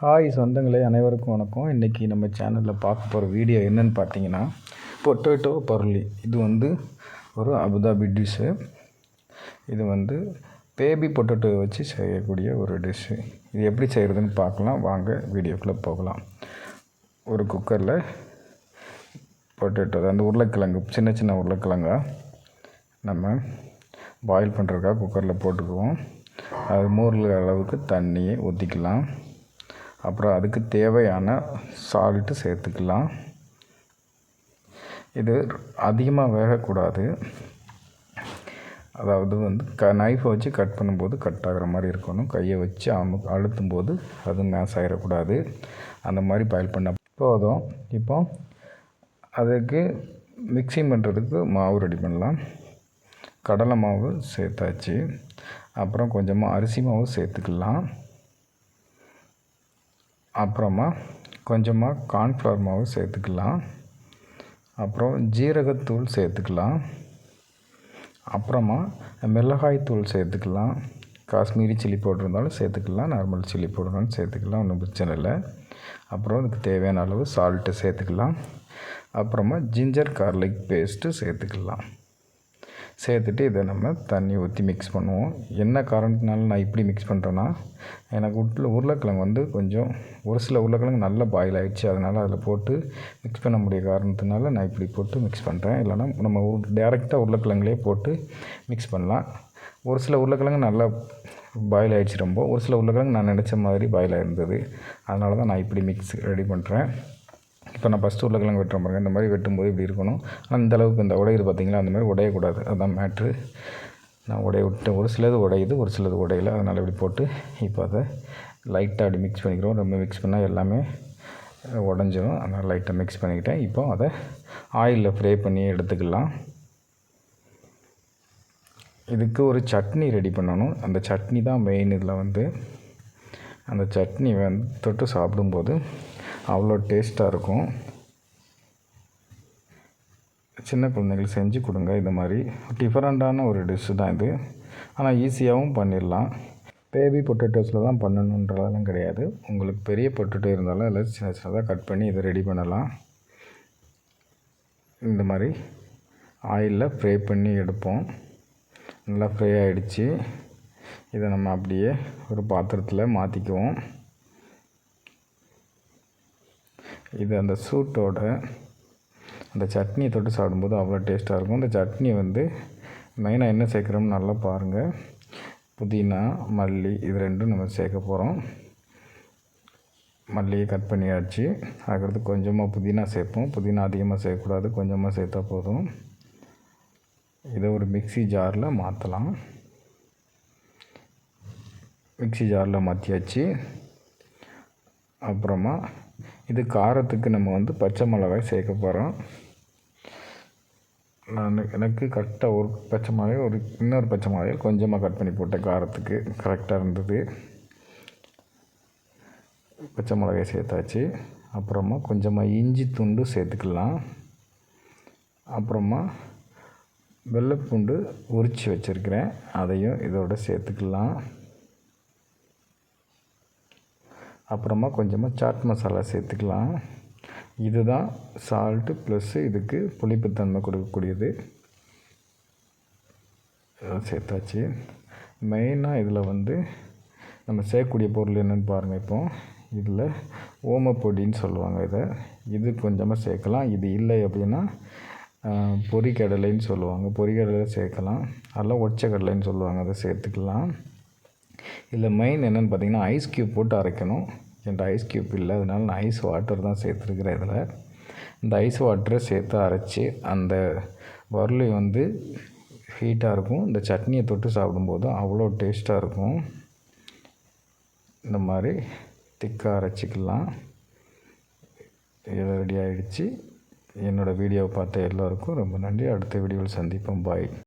Hi சொந்தங்களே, அனைவருக்கும் வணக்கம். இன்றைக்கி நம்ம சேனலில் பார்க்க போகிற வீடியோ என்னென்னு பார்த்தீங்கன்னா, பொட்டேட்டோ பர்லி. இது ஒரு அபுதாபி டிஷ்ஷு. இது பேபி பொட்டேட்டோ வச்சு செய்யக்கூடிய ஒரு டிஷ்ஷு. இது எப்படி செய்கிறதுன்னு பார்க்கலாம். வாங்க வீடியோக்குள்ளே போகலாம். ஒரு குக்கரில் பொட்டேட்டோ, அந்த உருளைக்கிழங்கு, சின்ன சின்ன உருளைக்கிழங்கா நம்ம பாயில் பண்ணுறதுக்காக குக்கரில் போட்டுக்குவோம். அது மூழ்கிற அளவுக்கு தண்ணியை ஊற்றிக்கலாம். அப்புறம் அதுக்கு தேவையான சால்ட்டு சேர்த்துக்கலாம். இது அதிகமாக வேகக்கூடாது. அதாவது நைஃபை வச்சு கட் பண்ணும்போது கட் ஆகிற மாதிரி இருக்கணும். கையை வச்சு அழுத்தும் போது அது மேஷ் ஆகிடக்கூடாது. அந்த மாதிரி பாயில் பண்ண போதும். இப்போ அதுக்கு மிக்சிங் பண்ணுறதுக்கு மாவு ரெடி பண்ணலாம். கடலை மாவு சேர்த்தாச்சு. அப்புறம் கொஞ்சமாக அரிசி மாவு சேர்த்துக்கலாம். அப்புறமா கொஞ்சமாக கார்ன்ஃப்ளவர் மாவு சேர்த்துக்கலாம். அப்புறம் ஜீரகத்தூள் சேர்த்துக்கலாம். அப்புறமா மிளகாய்த்தூள் சேர்த்துக்கலாம். காஷ்மீரி சில்லி பவுடர் இருந்தாலும் சேர்த்துக்கலாம், நார்மல் சில்லி பவுடர் சேர்த்துக்கலாம், ஒன்றும் பிரச்சனை இல்லை. அப்புறம் அதுக்கு தேவையான அளவு சால்ட்டு சேர்த்துக்கலாம். அப்புறமா ஜிஞ்சர் கார்லிக் பேஸ்ட்டு சேர்த்துக்கலாம். சேர்த்துட்டு இதை நம்ம தண்ணி ஊற்றி மிக்ஸ் பண்ணுவோம். என்ன காரணத்தினால நான் இப்படி மிக்ஸ் பண்ணுறேன்னா, எனக்கு உருளைக்கிழங்கு கொஞ்சம் ஒரு சில உருளைக்கிழங்கு நல்லா பாயில் ஆகிடுச்சு. அதனால் அதில் போட்டு மிக்ஸ் பண்ண முடிய காரணத்தினால நான் இப்படி போட்டு மிக்ஸ் பண்ணுறேன். இல்லைனா நம்ம டேரெக்டாக உருளைக்கிழங்குலேயே போட்டு மிக்ஸ் பண்ணலாம். ஒரு சில உருளைக்கிழங்கு நல்லா பாயில் ஆகிடுச்சு ரொம்ப. ஒரு சில உருளைக்கிழங்கு நான் நினச்ச மாதிரி பாயில் ஆகிருந்தது. அதனால தான் நான் இப்படி மிக்ஸ் ரெடி பண்ணுறேன். இப்போ நான் ஃபஸ்ட்டு உருளைக்கிழங்கு வெட்டுற பாருங்க. இந்த மாதிரி வெட்டும்போது இப்படி இருக்கணும். ஆனால் இந்தளவுக்கு இந்த உடையுது பார்த்திங்களா, அந்த மாதிரி உடையக்கூடாது. அதுதான் மேட்ரு. நான் உடைய விட்டேன். ஒரு சிலது உடையுது, ஒரு சிலது உடையலை. அதனால் இப்படி போட்டு இப்போ அதை லைட்டாக அப்படி மிக்ஸ் பண்ணிக்கிறோம். ரொம்ப மிக்ஸ் பண்ணால் எல்லாமே உடஞ்சிரும். அதனால் லைட்டாக மிக்ஸ் பண்ணிக்கிட்டேன். இப்போ அதை ஆயிலில் ஃப்ரை பண்ணி எடுத்துக்கலாம். இதுக்கு ஒரு சட்னி ரெடி பண்ணணும். அந்த சட்னி தான் மெயின். இதில் அந்த சட்னி தொட்டு சாப்பிடும்போது அவ்வளோ டேஸ்ட்டாக இருக்கும். சின்ன குழந்தைங்களுக்கு செஞ்சு கொடுங்க. இந்த மாதிரி டிஃப்ரெண்ட்டான ஒரு டிஷ்ஷு தான் இது. ஆனால் ஈஸியாகவும் பண்ணிடலாம். பேபி பொட்டேட்டோஸில் தான் பண்ணணுன்றதெல்லாம் கிடையாது. உங்களுக்கு பெரிய பொட்டேட்டோ இருந்தாலும் அதில் சின்ன சின்னதாக கட் பண்ணி இதை ரெடி பண்ணலாம். இந்த மாதிரி ஆயிலில் ஃப்ரை பண்ணி எடுப்போம். நல்லா ஃப்ரை ஆகிடுச்சு. இதை நம்ம அப்படியே ஒரு பாத்திரத்தில் மாற்றிக்குவோம். இது அந்த சூட்டோட அந்த சட்னியை தொட்டு சாப்பிடும்போது அவ்வளோ டேஸ்ட்டாக இருக்கும். இந்த சட்னி மெயினாக என்ன சேர்க்குறோம்னு நல்லா பாருங்கள். புதினா, மல்லி, இது ரெண்டும் நம்ம சேர்க்க போகிறோம். மல்லியை கட் பண்ணியாச்சு. அதுக்கடுத்து கொஞ்சமாக புதினா சேர்ப்போம். புதினா அதிகமாக சேர்க்கக்கூடாது, கொஞ்சமாக சேர்த்தா போதும். இதை ஒரு மிக்ஸி ஜாரில் மாற்றலாம். மிக்ஸி ஜாரில் மாற்றியாச்சு. அப்புறமா இது காரத்துக்கு நம்ம பச்சை மிளகாய் சேர்க்க போகிறோம். எனக்கு கரெக்டாக ஒரு பச்சை மிளகாய், இன்னொரு பச்சை மிளகாய் கொஞ்சமாக கட் பண்ணி போட்டேன். காரத்துக்கு கரெக்டாக இருந்தது. பச்சை மிளகாய் சேர்த்தாச்சு. அப்புறமா கொஞ்சமாக இஞ்சி துண்டு சேர்த்துக்கலாம். அப்புறமா வெள்ளைப்பூண்டு உரித்து வச்சுருக்கிறேன், அதையும் இதோடு சேர்த்துக்கலாம். அப்புறமா கொஞ்சமாக சாட் மசாலா சேர்த்துக்கலாம். இதுதான் சால்ட்டு ப்ளஸ்ஸு இதுக்கு புளிப்புத்தன்மை கொடுக்கக்கூடியது. சேர்த்தாச்சு. மெயினாக இதில் நம்ம சேர்க்கக்கூடிய பொருள் என்னென்னு பாருங்கள். இப்போ இதில் ஓமப்பொடின்னு சொல்லுவாங்க. இது கொஞ்சமாக சேர்க்கலாம். இது இல்லை அப்படின்னா பொரிக்கடலைன்னு சொல்லுவாங்க. பொரிக்கடலை சேர்க்கலாம். அதெல்லாம் ஒச்சக்கடலைன்னு சொல்லுவாங்க. அதை சேர்த்துக்கலாம். இதில் மெயின் என்னென்னு பார்த்தீங்கன்னா, ஐஸ் க்யூப் போட்டு அரைக்கணும். என்கிட்ட ஐஸ் க்யூப் இல்லை, அதனால் நான் ஐஸ் வாட்டர் தான் சேர்த்துருக்குறேன். இதில் இந்த ஐஸ் வாட்டரை சேர்த்து அரைச்சி அந்த வரலி ஹீட்டாக இருக்கும். இந்த சட்னியை தொட்டு சாப்பிடும்போது அவ்வளோ டேஸ்ட்டாக இருக்கும். இந்த மாதிரி திக்காக அரைச்சிக்கலாம். இது ரெடி ஆகிடுச்சு. என்னோடய வீடியோவை பார்த்த எல்லோருக்கும் ரொம்ப நன்றி. அடுத்த வீடியோவில் சந்திப்போம். பாய்.